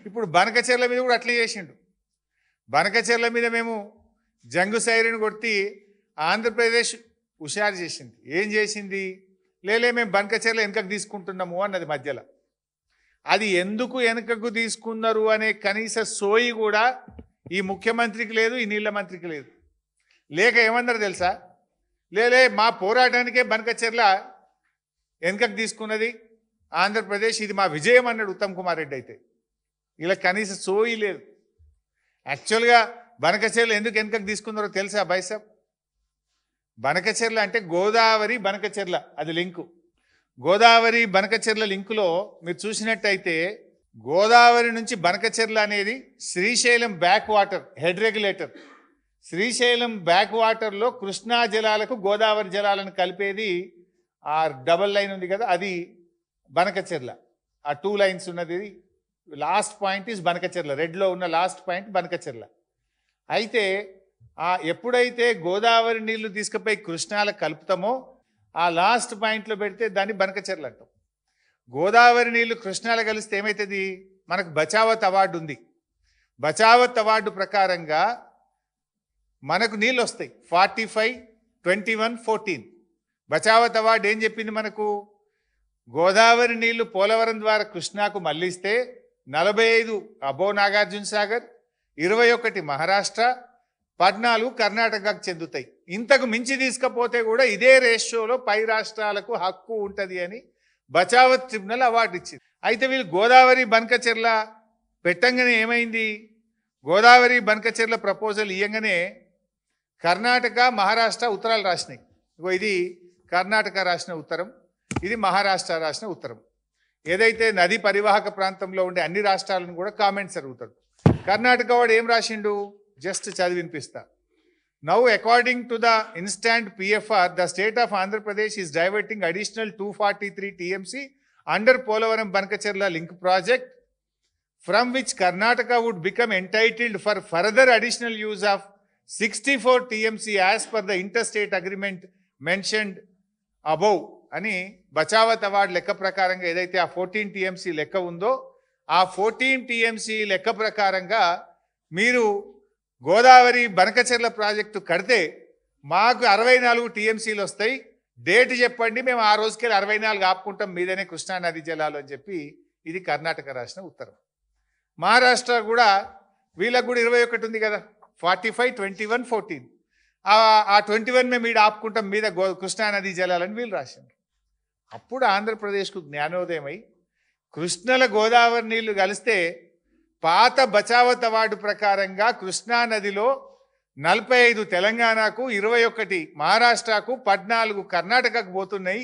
ఇప్పుడు బనకచెర్ల మీద కూడా అట్లే చేసిండు. బనకచెర్ల మీద మేము జంగు సైరన్ కొట్టి ఆంధ్రప్రదేశ్ హుషారు చేసింది. ఏం చేసింది? లేలే మేము బనకచెర్ల వెనుకకు తీసుకుంటున్నాము అన్నది మధ్యలో. అది ఎందుకు వెనుకకు తీసుకున్నారు అనే కనీస సోయి కూడా ఈ ముఖ్యమంత్రికి లేదు, ఈ నీళ్ల మంత్రికి లేదు. లేక ఏమన్నారు తెలుసా? లేలే మా పోరాటానికే బనకచెర్ల వెనుకకు తీసుకున్నది ఆంధ్రప్రదేశ్, ఇది మా విజయం అన్నాడు ఉత్తమ్ కుమార్ రెడ్డి. అయితే ఇలా కనీస సోయి లేదు. యాక్చువల్గా బనకచెర్ల ఎందుకు వెనుకకు తీసుకున్నారో తెలుసా బైసాబ్? బనకచెర్ల అంటే గోదావరి బనకచెర్ల, అది లింకు. గోదావరి బనకచెర్ల లింకులో మీరు చూసినట్టయితే గోదావరి నుంచి బనకచెర్ల అనేది Srisailam back water head regulator. Srisailam back వాటర్లో కృష్ణా జలాలకు గోదావరి జలాలను కలిపేది ఆ డబల్ లైన్ ఉంది కదా, అది బనకచెర్ల. ఆ 2 లైన్స్ ఉన్నది. Last point is Banakacherla. రెడ్లో ఉన్న లాస్ట్ పాయింట్ బనకచెర్ల. అయితే ఎప్పుడైతే గోదావరి నీళ్లు తీసుకుపోయి కృష్ణాల కలుపుతామో ఆ లాస్ట్ పాయింట్లో పెడితే దాన్ని బనకచెర్ల అంటాం. గోదావరి నీళ్లు కృష్ణాల కలిస్తే ఏమవుతుంది? మనకు బచావత్ అవార్డు ఉంది. బచావత్ అవార్డు ప్రకారంగా మనకు నీళ్ళు వస్తాయి. 45, 21, 14. బచావత్ అవార్డు ఏం చెప్పింది మనకు? గోదావరి నీళ్లు పోలవరం ద్వారా కృష్ణాకు మళ్ళిస్తే 45 అబోవ్ నాగార్జున సాగర్, 21 మహారాష్ట్ర, 14 కర్ణాటకకు చెందుతాయి. ఇంతకు మించి తీసుకపోతే కూడా ఇదే రేషియోలో పై రాష్ట్రాలకు హక్కు ఉంటుంది అని బచావత్ ట్రిబ్యునల్ అవార్డు ఇచ్చింది. అయితే వీళ్ళు గోదావరి బనకచెర్ల పెట్టంగానే ఏమైంది? గోదావరి బనకచెర్ల ప్రపోజల్ ఇయ్యంగానే కర్ణాటక, మహారాష్ట్ర ఉత్తరాలు రాసినాయి. ఇది కర్ణాటక రాసిన ఉత్తరం, ఇది మహారాష్ట్ర రాసిన ఉత్తరం. ఏదైతే నది పరివాహక ప్రాంతంలో ఉండే అన్ని రాష్ట్రాలను కూడా కామెంట్స్ అడుగుతాడు. కర్ణాటక వాడు ఏం రాసిండు? జస్ట్ చదివి వినిపిస్తా. Now according to the instant PFR, the state of Andhra Pradesh is diverting additional 243 TMC under Polavaram Banakacherla link project, from which Karnataka would become entitled for further additional use of 64 TMC as per the interstate agreement mentioned above అని Bachawat award లెక్క ప్రకారంగా ఏదైతే ఆ 14 TMC లెక్క ఉందో ఆ 14 TMC లెక్క ప్రకారంగా మీరు గోదావరి బనకచెర్ల ప్రాజెక్టు కడితే మాకు 64 TMCలు వస్తాయి, డేట్ చెప్పండి, మేము ఆ రోజుకెళ్ళి 64 ఆపుకుంటాం మీదనే కృష్ణానది జలాలు అని చెప్పి ఇది కర్ణాటక రాసిన ఉత్తరం. మహారాష్ట్ర కూడా వీళ్ళకు కూడా 21 ఉంది కదా, 45, 21, 14. ఆ 21 మేము ఈడ ఆపుకుంటాం మీద కృష్ణానది జలాలని వీళ్ళు రాసిండ్రు. అప్పుడు ఆంధ్రప్రదేశ్కు జ్ఞానోదయమై కృష్ణల గోదావరి నీళ్లు కలిస్తే పాత బచావత్ అవార్డు ప్రకారంగా కృష్ణానదిలో 45 తెలంగాణకు, 21 మహారాష్ట్రకు, 14 కర్ణాటకకు పోతున్నాయి.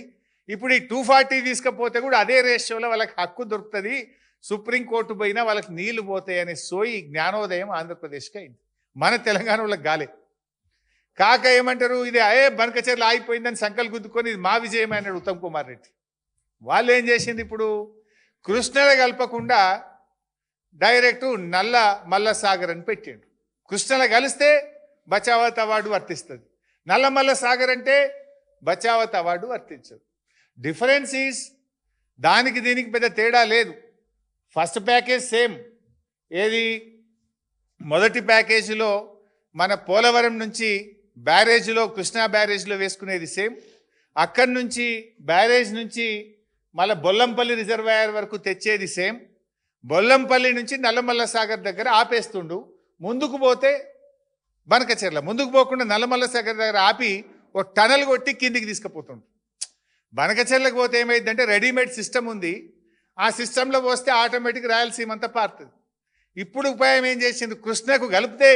ఇప్పుడు ఈ 240 తీసుకపోతే కూడా అదే రేషియోలో వాళ్ళకి హక్కు దొరుకుతుంది, సుప్రీంకోర్టు పోయినా వాళ్ళకి నీళ్లు పోతాయి అనే సోయి జ్ఞానోదయం ఆంధ్రప్రదేశ్కి అయింది. మన తెలంగాణ వాళ్ళకి గాలే. కాక ఏమంటారు? ఇది బనకచెర్ల ఆగిపోయిందని సంకల్ గుద్దుకొని ఇది మా విజయం అన్నాడు ఉత్తమ్ కుమార్ రెడ్డి. వాళ్ళు ఏం చేసింది? ఇప్పుడు కృష్ణల కలపకుండా డైరెక్టు నల్ల మల్ల సాగర్ అని పెట్టిండు. కృష్ణల కలిస్తే బచావత్ అవార్డు వర్తిస్తుంది, నల్ల మల్ల సాగర్ అంటే బచావత్ అవార్డు వర్తించదు. డిఫరెన్స్ ఈజ్ దానికి దీనికి పెద్ద తేడా లేదు. First package same. ఏది? మొదటి ప్యాకేజీలో మన పోలవరం నుంచి బ్యారేజ్లో కృష్ణా బ్యారేజ్లో వేసుకునేది సేమ్. అక్కడి నుంచి బ్యారేజ్ నుంచి మళ్ళీ బొల్లంపల్లి రిజర్వాయర్ వరకు తెచ్చేది సేమ్. బొల్లంపల్లి నుంచి నల్లమల్ల సాగర్ దగ్గర ఆపేస్తుండు. ముందుకు పోతే బనకచెర్ల, ముందుకు పోకుండా నల్లమల్ల సాగర్ దగ్గర ఆపి ఓ టనల్ కొట్టి కిందికి తీసుకుపోతుండు. బనకచెర్లకు పోతే ఏమైందంటే రెడీమేడ్ సిస్టమ్ ఉంది, ఆ సిస్టంలో పోస్తే ఆటోమేటిక్ రాయలసీమ అంతా పారుతుంది. ఇప్పుడు ఉపాయం ఏం చేసింది? కృష్ణకు కలిపితే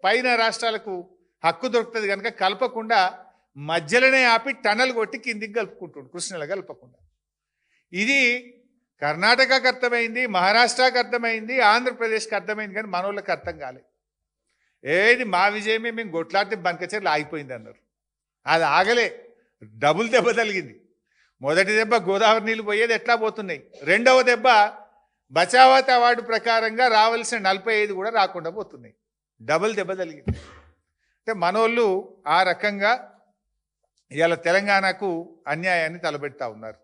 పైన రాష్ట్రాలకు హక్కు దొరుకుతుంది కనుక కలపకుండా మధ్యలోనే ఆపి టనల్ కొట్టి కిందికి కలుపుకుంటుండు, కృష్ణలో కలపకుండా. ఇది కర్ణాటకకు అర్థమైంది, మహారాష్ట్రకు అర్థమైంది, ఆంధ్రప్రదేశ్కి అర్థమైంది, కానీ మనోళ్ళకి అర్థం కాలేదు. ఏది మా విజయమే, మేము కొట్లాడితే బనకచెర్ల ఆగిపోయింది అన్నారు. అది ఆగలే, డబుల్ దెబ్బ తగిలింది. మొదటి దెబ్బ గోదావరి నీళ్ళు పోయేది ఎట్లా పోతున్నాయి, రెండవ దెబ్బ బచావత్ అవార్డు ప్రకారంగా రావాల్సిన 45 కూడా రాకుండా పోతున్నాయి. డబుల్ దెబ్బ తగిలింది. అంటే మనోళ్ళు ఆ రకంగా ఇవాళ తెలంగాణకు అన్యాయాన్ని తలబెడతా ఉన్నారు.